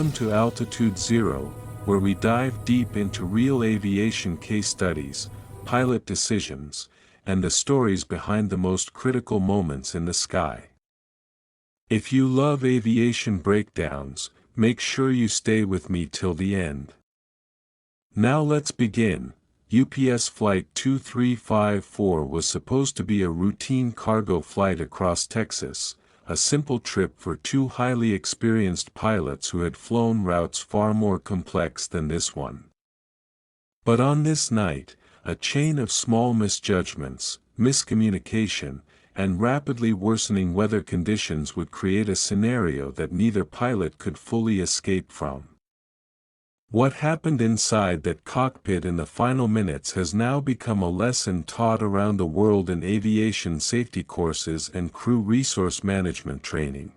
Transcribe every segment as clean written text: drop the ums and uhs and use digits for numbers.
Welcome to Altitude Zero, where we dive deep into real aviation case studies, pilot decisions, and the stories behind the most critical moments in the sky. If you love aviation breakdowns, make sure you stay with me till the end. Now let's begin. UPS Flight 2354 was supposed to be a routine cargo flight across Texas, a simple trip for two highly experienced pilots who had flown routes far more complex than this one. But on this night, a chain of small misjudgments, miscommunication, and rapidly worsening weather conditions would create a scenario that neither pilot could fully escape from. What happened inside that cockpit in the final minutes has now become a lesson taught around the world in aviation safety courses and crew resource management training.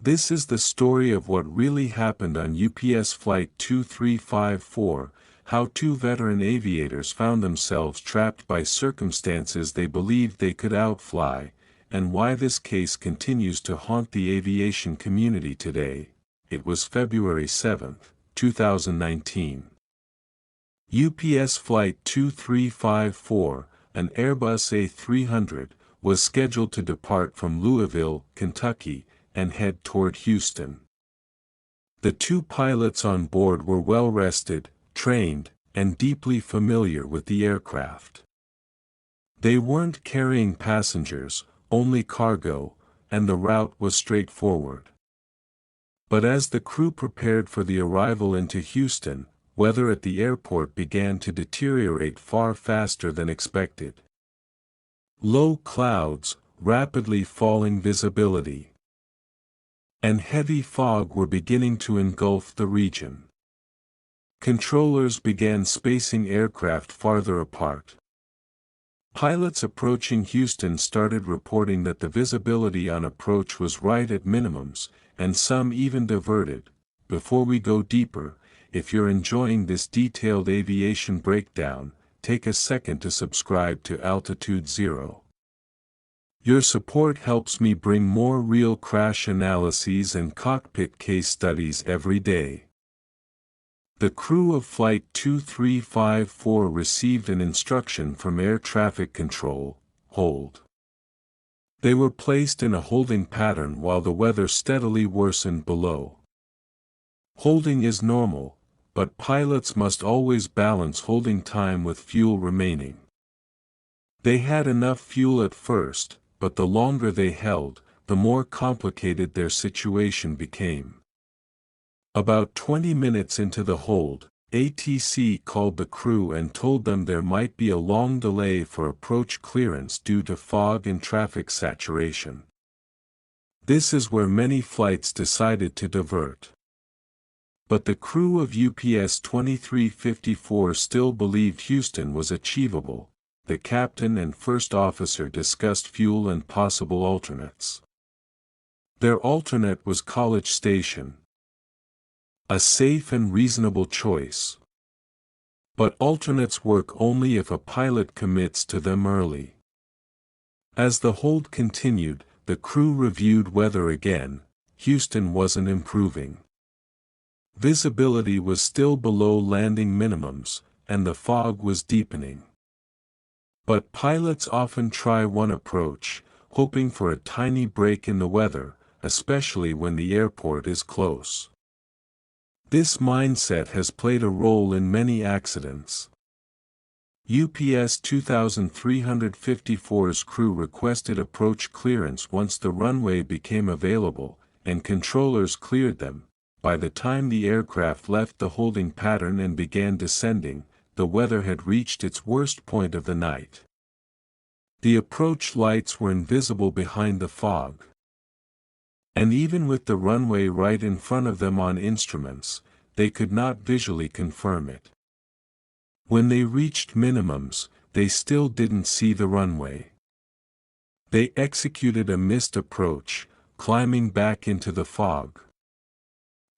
This is the story of what really happened on UPS Flight 2354, how two veteran aviators found themselves trapped by circumstances they believed they could outfly, and why this case continues to haunt the aviation community today. It was February 7, 2019. UPS Flight 2354, an Airbus A300, was scheduled to depart from Louisville, Kentucky, and head toward Houston. The two pilots on board were well rested, trained, and deeply familiar with the aircraft. They weren't carrying passengers, only cargo, and the route was straightforward. But as the crew prepared for the arrival into Houston, weather at the airport began to deteriorate far faster than expected. Low clouds, rapidly falling visibility, and heavy fog were beginning to engulf the region. Controllers began spacing aircraft farther apart. Pilots approaching Houston started reporting that the visibility on approach was right at minimums, and some even diverted. Before we go deeper, if you're enjoying this detailed aviation breakdown, take a second to subscribe to Altitude Zero. Your support helps me bring more real crash analyses and cockpit case studies every day. The crew of Flight 2354 received an instruction from Air Traffic Control: hold. They were placed in a holding pattern while the weather steadily worsened below. Holding is normal, but pilots must always balance holding time with fuel remaining. They had enough fuel at first, but the longer they held, the more complicated their situation became. About 20 minutes into the hold, ATC called the crew and told them there might be a long delay for approach clearance due to fog and traffic saturation. This is where many flights decided to divert. But the crew of UPS 2354 still believed Houston was achievable. The captain and first officer discussed fuel and possible alternates. Their alternate was College Station. A safe and reasonable choice. But alternates work only if a pilot commits to them early. As the hold continued, the crew reviewed weather again. Houston wasn't improving. Visibility was still below landing minimums, and the fog was deepening. But pilots often try one approach, hoping for a tiny break in the weather, especially when the airport is close. This mindset has played a role in many accidents. UPS 2354's crew requested approach clearance once the runway became available, and controllers cleared them. By the time the aircraft left the holding pattern and began descending, the weather had reached its worst point of the night. The approach lights were invisible behind the fog. And even with the runway right in front of them on instruments, they could not visually confirm it. When they reached minimums, they still didn't see the runway. They executed a missed approach, climbing back into the fog.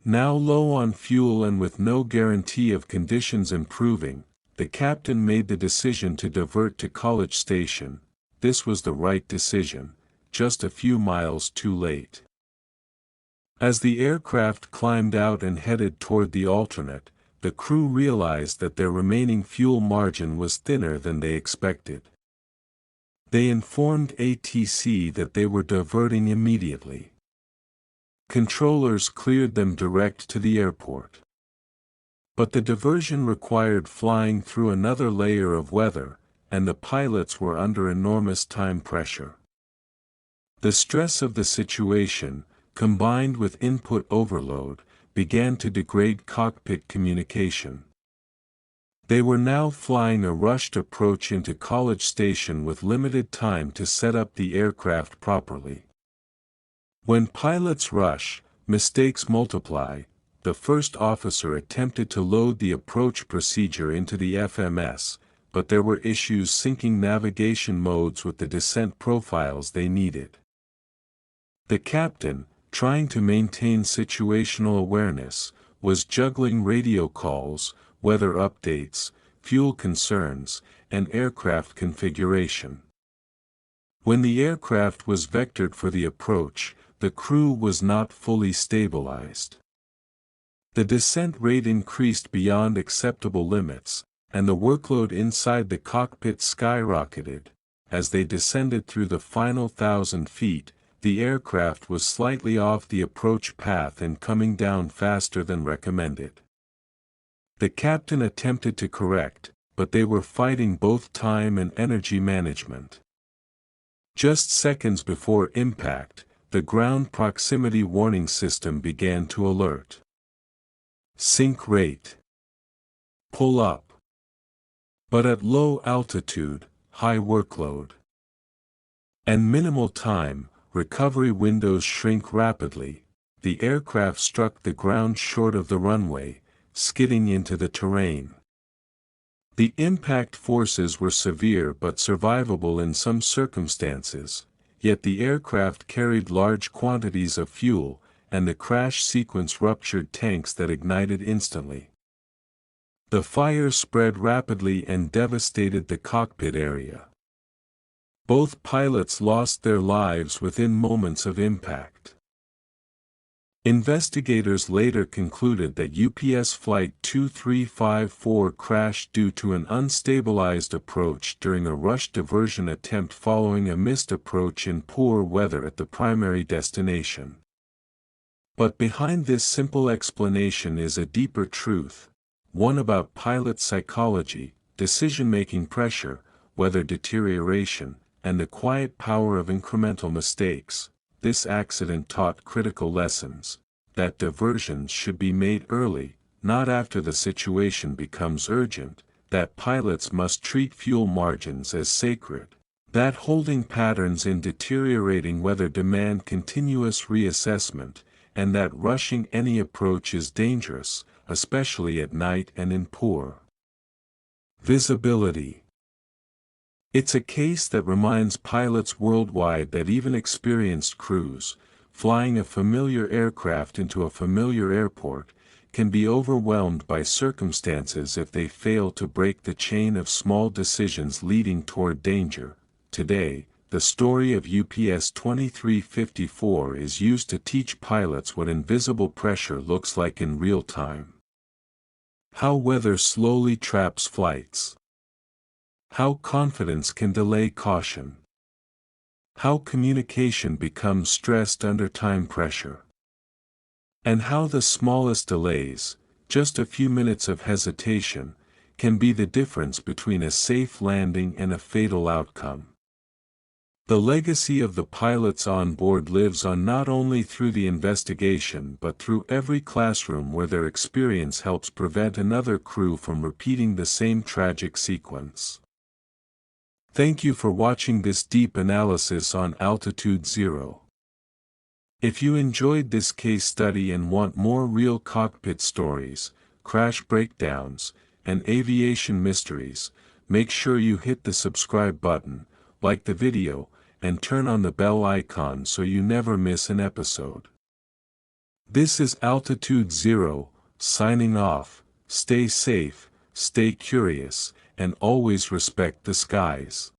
Now low on fuel and with no guarantee of conditions improving, the captain made the decision to divert to College Station. This was the right decision, just a few miles too late. As the aircraft climbed out and headed toward the alternate, the crew realized that their remaining fuel margin was thinner than they expected. They informed ATC that they were diverting immediately. Controllers cleared them direct to the airport. But the diversion required flying through another layer of weather, and the pilots were under enormous time pressure. The stress of the situation, combined with input overload, began to degrade cockpit communication. They were now flying a rushed approach into College Station with limited time to set up the aircraft properly. When pilots rush, mistakes multiply. The first officer attempted to load the approach procedure into the FMS, but there were issues syncing navigation modes with the descent profiles they needed. The captain, trying to maintain situational awareness, was juggling radio calls, weather updates, fuel concerns, and aircraft configuration. When the aircraft was vectored for the approach, the crew was not fully stabilized. The descent rate increased beyond acceptable limits, and the workload inside the cockpit skyrocketed. As they descended through the final 1,000 feet, the aircraft was slightly off the approach path and coming down faster than recommended. The captain attempted to correct, but they were fighting both time and energy management. Just seconds before impact, the ground proximity warning system began to alert. Sink rate. Pull up. But at low altitude, high workload, and minimal time, recovery windows shrink rapidly. The aircraft struck the ground short of the runway, skidding into the terrain. The impact forces were severe but survivable in some circumstances, yet the aircraft carried large quantities of fuel, and the crash sequence ruptured tanks that ignited instantly. The fire spread rapidly and devastated the cockpit area. Both pilots lost their lives within moments of impact. Investigators later concluded that UPS Flight 2354 crashed due to an unstabilized approach during a rush diversion attempt following a missed approach in poor weather at the primary destination. But behind this simple explanation is a deeper truth, one about pilot psychology, decision-making pressure, weather deterioration, and the quiet power of incremental mistakes. This accident taught critical lessons, that diversions should be made early, not after the situation becomes urgent, that pilots must treat fuel margins as sacred, that holding patterns in deteriorating weather demand continuous reassessment, and that rushing any approach is dangerous, especially at night and in poor visibility. It's a case that reminds pilots worldwide that even experienced crews, flying a familiar aircraft into a familiar airport, can be overwhelmed by circumstances if they fail to break the chain of small decisions leading toward danger. Today, the story of UPS 2354 is used to teach pilots what invisible pressure looks like in real time. How weather slowly traps flights. How confidence can delay caution. How communication becomes stressed under time pressure. And how the smallest delays, just a few minutes of hesitation, can be the difference between a safe landing and a fatal outcome. The legacy of the pilots on board lives on not only through the investigation but through every classroom where their experience helps prevent another crew from repeating the same tragic sequence. Thank you for watching this deep analysis on Altitude Zero. If you enjoyed this case study and want more real cockpit stories, crash breakdowns, and aviation mysteries, make sure you hit the subscribe button, like the video, and turn on the bell icon so you never miss an episode. This is Altitude Zero, signing off. Stay safe, stay curious, and always respect the skies.